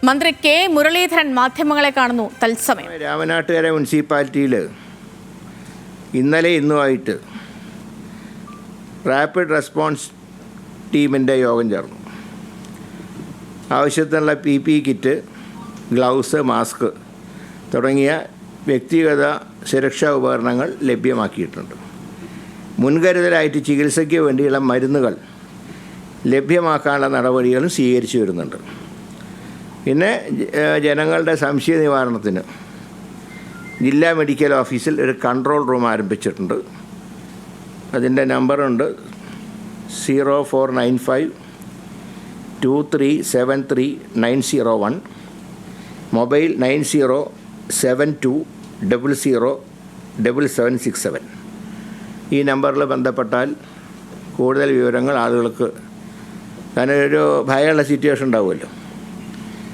മന്ത്രി കെ മുരളീധരൻ മാധ്യമങ്ങളെ കാണുന്നു തത്സമയം. രാമനാട്ടുകര മുനിസിപ്പാലിറ്റിയിൽ ഇന്നലെ ഇന്നുമായിട്ട് റാപ്പിഡ് റെസ്പോൺസ് ടീമിൻ്റെ യോഗം ചേർന്നു. ആവശ്യത്തിനുള്ള PPE കിറ്റ്, ഗ്ലൗസ്, മാസ്ക് തുടങ്ങിയ വ്യക്തിഗത സുരക്ഷാ ഉപകരണങ്ങൾ ലഭ്യമാക്കിയിട്ടുണ്ട്. മുൻകരുതലായിട്ട് ചികിത്സയ്ക്ക് വേണ്ടിയുള്ള മരുന്നുകൾ ലഭ്യമാക്കാനുള്ള നടപടികളും സ്വീകരിച്ചു വരുന്നുണ്ട്. പിന്നെ ജനങ്ങളുടെ സംശയ നിവാരണത്തിന് ജില്ലാ മെഡിക്കൽ ഓഫീസിൽ ഒരു കൺട്രോൾ റൂം ആരംഭിച്ചിട്ടുണ്ട്. അതിൻ്റെ നമ്പറുണ്ട് 0495 2373901, മൊബൈൽ 9072007767. ഈ നമ്പറിൽ ബന്ധപ്പെട്ടാൽ കൂടുതൽ വിവരങ്ങൾ ആളുകൾക്ക്, കാരണം ഒരു ഭയമുള്ള സിറ്റുവേഷൻ ഉണ്ടാവുമല്ലോ,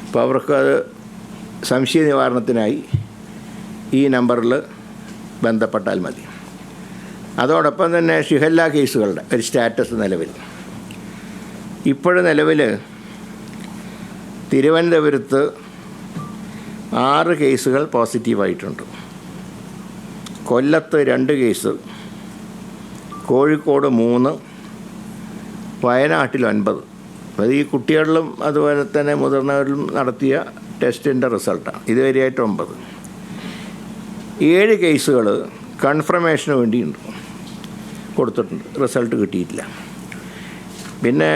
അപ്പോൾ അവർക്ക് അത് സംശയ നിവാരണത്തിനായി ഈ നമ്പറിൽ ബന്ധപ്പെട്ടാൽ മതി. അതോടൊപ്പം തന്നെ ഷിഗല്ല കേസുകളുടെ ഒരു സ്റ്റാറ്റസ് നിലവിൽ നിലവിൽ തിരുവനന്തപുരത്ത് 6 കേസുകൾ പോസിറ്റീവായിട്ടുണ്ട്. കൊല്ലത്ത് 2 കേസ്, കോഴിക്കോട് 3, വയനാട്ടിൽ 9. അത് ഈ കുട്ടികളിലും അതുപോലെ തന്നെ മുതിർന്നവരിലും നടത്തിയ ടെസ്റ്റിൻ്റെ റിസൾട്ടാണ്. ഇതുവരെയായിട്ട് 9. 7 കേസുകൾ കൺഫർമേഷന് വേണ്ടിയുണ്ട്, കൊടുത്തിട്ടുണ്ട്, റിസൾട്ട് കിട്ടിയിട്ടില്ല. പിന്നെ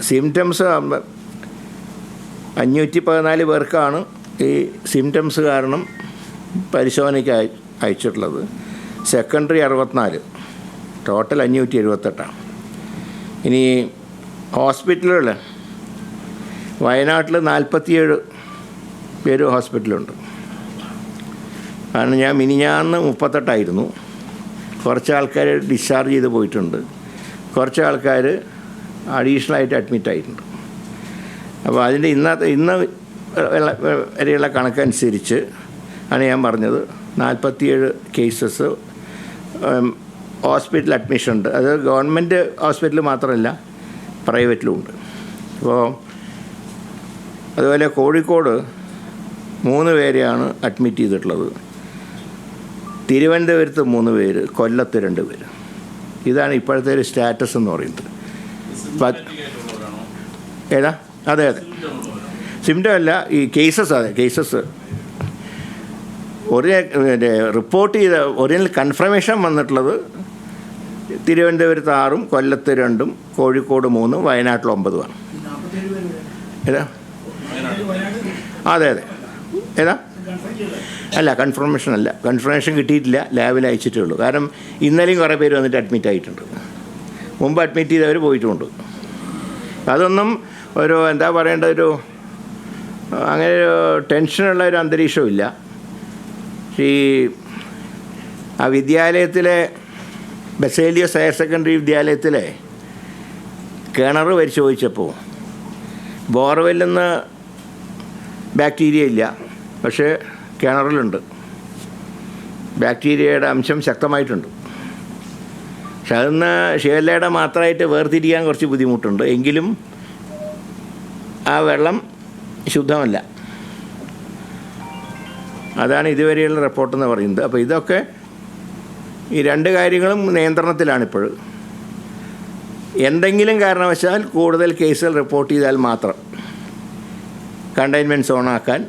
സിംറ്റംസ് 514 പേർക്കാണ് ഈ സിംറ്റംസ് കാരണം പരിശോധനയ്ക്ക് അയച്ചിട്ടുള്ളത്. Secondary 64, total 578. ഇനി ഹോസ്പിറ്റലുകൾ വയനാട്ടിൽ 47 പേര് ഹോസ്പിറ്റലുണ്ട്. കാരണം ഞാൻ മിനിഞ്ഞാന്ന് 38 കുറച്ച് ആൾക്കാർ ഡിസ്ചാർജ് ചെയ്ത് പോയിട്ടുണ്ട്, കുറച്ച് ആൾക്കാർ അഡീഷണലായിട്ട് അഡ്മിറ്റ് ആയിട്ടുണ്ട്. അപ്പോൾ അതിൻ്റെ ഇന്ന് വരെയുള്ള കണക്കനുസരിച്ച് ആണ് ഞാൻ പറഞ്ഞത് 47 കേസസ് ഹോസ്പിറ്റൽ അഡ്മിഷൻ ഉണ്ട്. അത് ഗവൺമെൻറ് ഹോസ്പിറ്റൽ മാത്രമല്ല, പ്രൈവറ്റിലുമുണ്ട്. അപ്പോൾ അതുപോലെ കോഴിക്കോട് 3 പേരെയാണ് അഡ്മിറ്റ് ചെയ്തിട്ടുള്ളത്, തിരുവനന്തപുരത്ത് 3 പേര്, കൊല്ലത്ത് 2 പേര്. ഇതാണ് ഇപ്പോഴത്തെ ഒരു സ്റ്റാറ്റസ് എന്ന് പറയുന്നത്. ഏതാ? അതെ, സിംറ്റം അല്ല, ഈ കേസസ്. അതെ, കേസസ് റിപ്പോർട്ട് ചെയ്ത ഒറിജിനൽ കൺഫർമേഷൻ വന്നിട്ടുള്ളത് തിരുവനന്തപുരത്ത് 6, കൊല്ലത്ത് 2, കോഴിക്കോട് 3, വയനാട്ടിൽ 9. ഏതാ? അതെ, ഏതാ? അല്ല, കൺഫർമേഷൻ അല്ല, കൺഫർമേഷൻ കിട്ടിയിട്ടില്ല, ലാബിൽ അയച്ചിട്ടേ ഉള്ളൂ. കാരണം ഇന്നലെയും കുറേ പേര് വന്നിട്ട് അഡ്മിറ്റ് ആയിട്ടുണ്ട്, മുമ്പ് അഡ്മിറ്റ് ചെയ്തവർ പോയിട്ടുമുണ്ട്. അതൊന്നും ഒരു എന്താ പറയേണ്ട, അങ്ങനെ ഒരു ടെൻഷനുള്ള ഒരു അന്തരീക്ഷമില്ല. ഈ ആ വിദ്യാലയത്തിലെ ബസേലിയസ് ഹയർ സെക്കൻഡറി വിദ്യാലയത്തിലെ കിണർ പരിശോധിച്ചപ്പോൾ ബോർവെല്ലിൽ നിന്ന് ബാക്ടീരിയ ഇല്ല, പക്ഷേ കിണറിലുണ്ട്. ബാക്ടീരിയയുടെ അംശം ശക്തമായിട്ടുണ്ട്. പക്ഷെ അതൊന്ന് ഷിഗല്ലയുടെ മാത്രമായിട്ട് വേർതിരിക്കാൻ കുറച്ച് ബുദ്ധിമുട്ടുണ്ട്. എങ്കിലും ആ വെള്ളം ശുദ്ധമല്ല. അതാണ് ഇതുവരെയുള്ള റിപ്പോർട്ടെന്ന് പറയുന്നത്. അപ്പോൾ ഇതൊക്കെ ഈ 2 കാര്യങ്ങളും നിയന്ത്രണത്തിലാണിപ്പോൾ. എന്തെങ്കിലും കാരണവശാൽ കൂടുതൽ കേസുകൾ റിപ്പോർട്ട് ചെയ്താൽ മാത്രം കണ്ടെയ്ൻമെൻറ്റ് സോണാക്കാൻ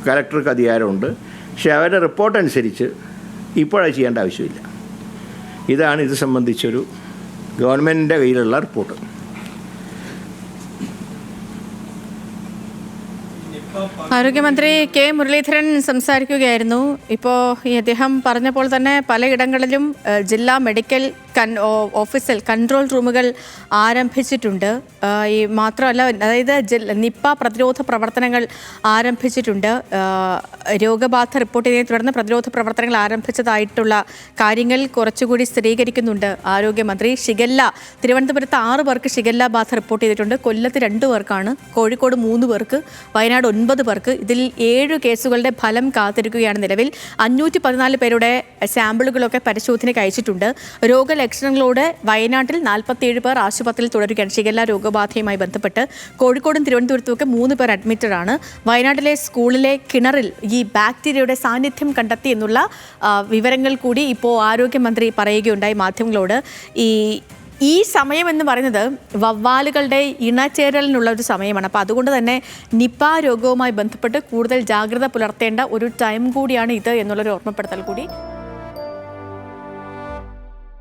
കലക്ടർക്ക് അധികാരമുണ്ട്. പക്ഷേ അവരുടെ റിപ്പോർട്ട് അനുസരിച്ച് ഇപ്പോഴത് ചെയ്യേണ്ട ആവശ്യമില്ല. ഇതാണ് ഇത് സംബന്ധിച്ചൊരു ഗവൺമെൻറ്റിൻ്റെ കയ്യിലുള്ള റിപ്പോർട്ട്. ആരോഗ്യമന്ത്രി കെ മുരളീധരൻ സംസാരിക്കുകയായിരുന്നു. ഇപ്പോൾ അദ്ദേഹം പറഞ്ഞപ്പോൾ തന്നെ പലയിടങ്ങളിലും ജില്ലാ മെഡിക്കൽ ഓഫീസിൽ കൺട്രോൾ റൂമുകൾ ആരംഭിച്ചിട്ടുണ്ട്. ഈ മാത്രമല്ല, അതായത് നിപ്പ പ്രതിരോധ പ്രവർത്തനങ്ങൾ ആരംഭിച്ചിട്ടുണ്ട്. രോഗബാധ റിപ്പോർട്ട് ചെയ്തതിനെ തുടർന്ന് പ്രതിരോധ പ്രവർത്തനങ്ങൾ ആരംഭിച്ചതായിട്ടുള്ള കാര്യങ്ങൾ കുറച്ചുകൂടി സ്ഥിരീകരിക്കുന്നുണ്ട് ആരോഗ്യമന്ത്രി. ഷിഗല്ല തിരുവനന്തപുരത്ത് 6 പേർക്ക് ഷിഗല്ല ബാധ റിപ്പോർട്ട് ചെയ്തിട്ടുണ്ട്. കൊല്ലത്ത് 2 പേർക്കാണ്, കോഴിക്കോട് 3 പേർക്ക്, വയനാട് 9 പേർക്ക്. ഇതിൽ 7 കേസുകളുടെ ഫലം കാത്തിരിക്കുകയാണ് നിലവിൽ. 514 പേരുടെ സാമ്പിളുകളൊക്കെ പരിശോധനയ്ക്ക് അയച്ചിട്ടുണ്ട്. രോഗലക്ഷണം ലക്ഷണങ്ങളോടെ വയനാട്ടിൽ 47 പേർ ആശുപത്രിയിൽ തുടരുകയാണ്. ഷിഗല്ല രോഗബാധയുമായി ബന്ധപ്പെട്ട് കോഴിക്കോടും തിരുവനന്തപുരത്തുമൊക്കെ 3 പേർ അഡ്മിറ്റഡ് ആണ്. വയനാട്ടിലെ സ്കൂളിലെ കിണറിൽ ഈ ബാക്ടീരിയയുടെ സാന്നിധ്യം കണ്ടെത്തി എന്നുള്ള വിവരങ്ങൾ കൂടി ഇപ്പോൾ ആരോഗ്യമന്ത്രി പറയുകയുണ്ടായി മാധ്യമങ്ങളോട്. ഈ സമയം എന്ന് പറയുന്നത് വവ്വാലുകളുടെ ഇണചേരലിനുള്ള ഒരു സമയമാണ്. അപ്പോൾ അതുകൊണ്ട് തന്നെ നിപ രോഗവുമായി ബന്ധപ്പെട്ട് കൂടുതൽ ജാഗ്രത പുലർത്തേണ്ട ഒരു ടൈം കൂടിയാണ് ഇത് എന്നുള്ളൊരു ഓർമ്മപ്പെടുത്തൽ കൂടി